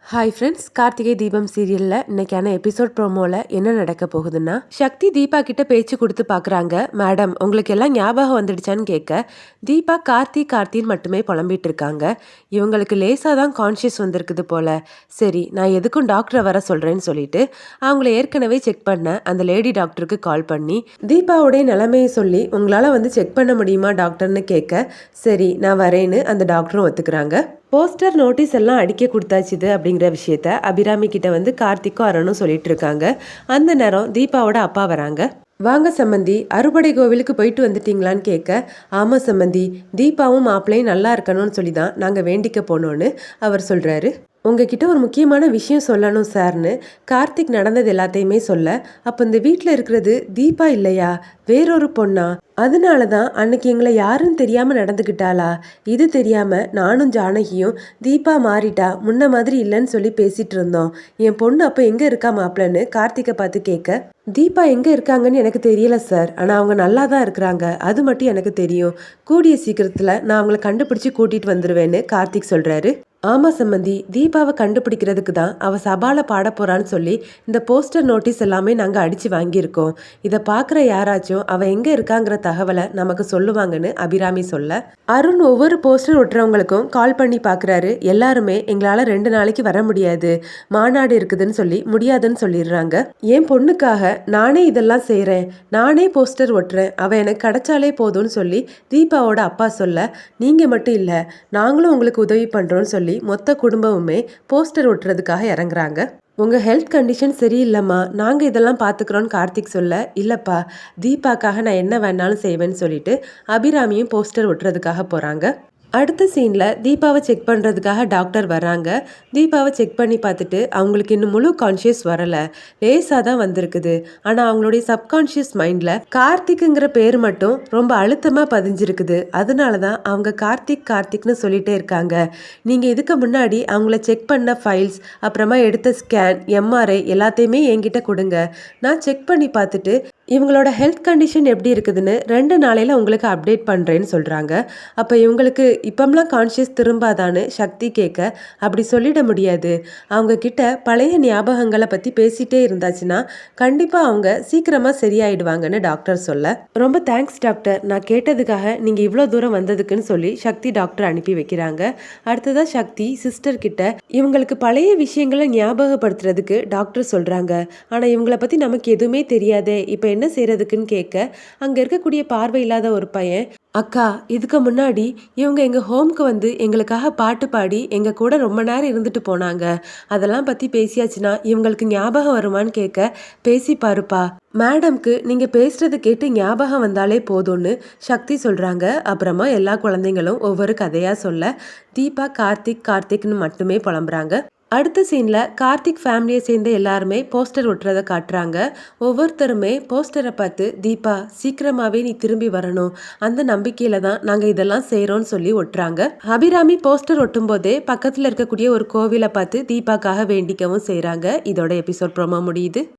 Hi friends, Karthigai Deepam சீரியலில் இன்னைக்கான episode ப்ரோமோவில் என்ன நடக்க போகுதுன்னா, சக்தி தீபா கிட்ட பேச்சு கொடுத்து பார்க்குறாங்க. மேடம், உங்களுக்கு எல்லாம் ஞாபகம் வந்துடுச்சான்னு கேட்க, தீபா கார்த்தின்னு மட்டுமே புலம்பிட்டு இருக்காங்க. இவங்களுக்கு லேசாக தான் கான்ஷியஸ் வந்திருக்குது போல. சரி, நான் எதுக்கும் டாக்டரை வர சொல்கிறேன்னு சொல்லிட்டு அவங்கள ஏற்கனவே செக் பண்ண அந்த லேடி டாக்டருக்கு கால் பண்ணி தீபாவுடைய நிலைமையை சொல்லி உங்களால் வந்து செக் பண்ண முடியுமா டாக்டர்னு கேட்க, சரி நான் வரேன்னு அந்த டாக்டரும் ஒத்துக்கிறாங்க. போஸ்டர் நோட்டீஸ் எல்லாம் அடிக்க கொடுத்தாச்சுது அப்படிங்கிற விஷயத்த அபிராமி கிட்ட வந்து கார்த்திக்கும் அருணும் சொல்லிட்டு இருக்காங்க. அந்த நேரம் தீபாவோட அப்பா வராங்க. வாங்க சம்மந்தி, அறுபடை கோவிலுக்கு போயிட்டு வந்துட்டீங்களான்னு கேட்க, ஆமாம் சம்மந்தி, தீபாவும் மாப்பிள்ளையும் நல்லா இருக்கணும்னு சொல்லி தான் நாங்கள் வேண்டிக்க போனோன்னு அவர் சொல்கிறாரு. உங்ககிட்ட ஒரு முக்கியமான விஷயம் சொல்லணும் சார்னு கார்த்திக் நடந்தது எல்லாத்தையுமே சொல்ல, அப்போ இந்த வீட்டில் இருக்கிறது தீபா இல்லையா, வேறொரு பொண்ணா? அதனால தான் அன்னைக்கு எங்களை யாருன்னு தெரியாமல் நடந்துக்கிட்டாளா? இது தெரியாமல் நானும் ஜானகியும் தீபா மாறிட்டா, முன்ன மாதிரி இல்லைன்னு சொல்லி பேசிகிட்டு இருந்தோம். என் பொண்ணு அப்போ எங்கே இருக்கா மாப்பிள்ளன்னு கார்த்திகை பார்த்து கேட்க, தீபா எங்கே இருக்காங்கன்னு எனக்கு தெரியல சார், ஆனால் அவங்க நல்லா தான் இருக்கிறாங்க, அது மட்டும் எனக்கு தெரியும். கூடிய சீக்கிரத்தில் நான் அவங்கள கண்டுபிடிச்சி கூட்டிகிட்டு வந்துடுவேன்னு கார்த்திக் சொல்கிறாரு. ஆமாம் சம்மந்தி, தீபாவை கண்டுபிடிக்கிறதுக்கு தான் அவள் சபால பாட போகிறான்னு சொல்லி இந்த போஸ்டர் நோட்டீஸ் எல்லாமே நாங்கள் அடித்து வாங்கியிருக்கோம். இதை பார்க்குற யாராச்சும் அவள் எங்கே இருக்காங்கிற தகவலை நமக்கு சொல்லுவாங்கன்னு அபிராமி சொல்ல, அருண் ஒவ்வொரு போஸ்டர் ஒட்டுறவங்களுக்கும் கால் பண்ணி பார்க்குறாரு. எல்லாருமே எங்களால் 2 நாளைக்கு வர முடியாது, மாநாடு இருக்குதுன்னு சொல்லி முடியாதுன்னு சொல்லிடுறாங்க. என் பொண்ணுக்காக நானே இதெல்லாம் செய்கிறேன், நானே போஸ்டர் ஒட்டுறேன், அவள் எனக்கு கிடைச்சாலே போதும்னு சொல்லி தீபாவோட அப்பா சொல்ல, நீங்கள் மட்டும் இல்லை, நாங்களும் உங்களுக்கு உதவி பண்ணுறோன்னு சொல்லி மொத்த குடும்பமுமே போஸ்டர் ஒட்டுறதுக்காக இறங்குறாங்க. உங்கள் ஹெல்த் கண்டிஷன் சரியில்லைம்மா, நாங்கள் இதெல்லாம் பார்த்துக்குறோன்னு கார்த்திக் சொல்ல, இல்லைப்பா, தீபாக்காக நான் என்ன வேணாலும் செய்வேன்னு சொல்லிட்டு அபிராமியும் போஸ்டர் ஒட்டுறதுக்காக போகிறாங்க. அடுத்த சீனில் தீபாவை செக் பண்ணுறதுக்காக டாக்டர் வராங்க. தீபாவை செக் பண்ணி பார்த்துட்டு அவங்களுக்கு இன்னும் முழு கான்ஷியஸ் வரலை, லேசாக தான் வந்திருக்குது. ஆனால் அவங்களுடைய சப்கான்ஷியஸ் மைண்டில் கார்த்திக்குங்கிற பேர் மட்டும் ரொம்ப அழுத்தமாக பதிஞ்சிருக்குது. அதனால தான் அவங்க கார்த்திக்னு சொல்லிகிட்டே இருக்காங்க. நீங்கள் இதுக்கு முன்னாடி அவங்கள செக் பண்ண ஃபைல்ஸ், அப்புறமா எடுத்த ஸ்கேன், எம்ஆர்ஐ எல்லாத்தையுமே என்கிட்ட கொடுங்க. நான் செக் பண்ணி பார்த்துட்டு இவங்களோட ஹெல்த் கண்டிஷன் எப்படி இருக்குதுன்னு 2 நாளையில் உங்களுக்கு அப்டேட் பண்ணுறேன்னு சொல்கிறாங்க. அப்போ இவங்களுக்கு இப்போம்லாம் கான்ஷியஸ் திரும்பாதான்னு சக்தி கேட்க, அப்படி சொல்லிட முடியாது. அவங்கக்கிட்ட பழைய ஞாபகங்களை பற்றி பேசிகிட்டே இருந்தாச்சுன்னா கண்டிப்பாக அவங்க சீக்கிரமாக சரியாயிடுவாங்கன்னு டாக்டர் சொல்ல, ரொம்ப தேங்க்ஸ் டாக்டர், நான் கேட்டதுக்காக நீங்கள் இவ்வளோ தூரம் வந்ததுக்குன்னு சொல்லி சக்தி டாக்டர் அனுப்பி வைக்கிறாங்க. அடுத்ததாக சக்தி சிஸ்டர் கிட்ட இவங்களுக்கு பழைய விஷயங்களை ஞாபகப்படுத்துறதுக்கு டாக்டர் சொல்கிறாங்க. ஆனால் இவங்களை பற்றி நமக்கு எதுவுமே தெரியாதே, இப்போ என்ன செய்யறதுக்குன்னு கேட்க, அங்கே இருக்கக்கூடிய பார்வை இல்லாத ஒரு பையன், அக்கா, இதுக்கு முன்னாடி இவங்க எங்கள் ஹோம்க்கு வந்து எங்களுக்காக பாட்டு பாடி எங்கள் கூட ரொம்ப நேரம் இருந்துட்டு போனாங்க, அதெல்லாம் பற்றி பேசியாச்சுன்னா இவங்களுக்கு ஞாபகம் வருமானு கேட்க, பேசி பாருப்பா, மேடம்க்கு நீங்கள் பேசுறது கேட்டு ஞாபகம் வந்தாலே போதும்னு சக்தி சொல்கிறாங்க. அப்புறமா எல்லா குழந்தைங்களும் ஒவ்வொரு கதையாக சொல்ல, தீபா கார்த்திக்னு மட்டுமே புலம்புறாங்க. அடுத்த சீனில் கார்த்திக் ஃபேமிலியை சேர்ந்த எல்லாருமே போஸ்டர் ஒட்டுறதை காட்டுறாங்க. ஒவ்வொருத்தருமே போஸ்டரை பார்த்து, தீபா சீக்கிரமாகவே நீ திரும்பி வரணும், அந்த நம்பிக்கையில் தான் நாங்கள் இதெல்லாம் செய்கிறோன்னு சொல்லி ஒட்டுறாங்க. அபிராமி போஸ்டர் ஒட்டும் போதே பக்கத்தில் இருக்கக்கூடிய ஒரு கோவிலை பார்த்து தீபாக்காக வேண்டிக்கவும் செய்கிறாங்க. இதோட எபிசோட் ப்ரோமோ முடியுது.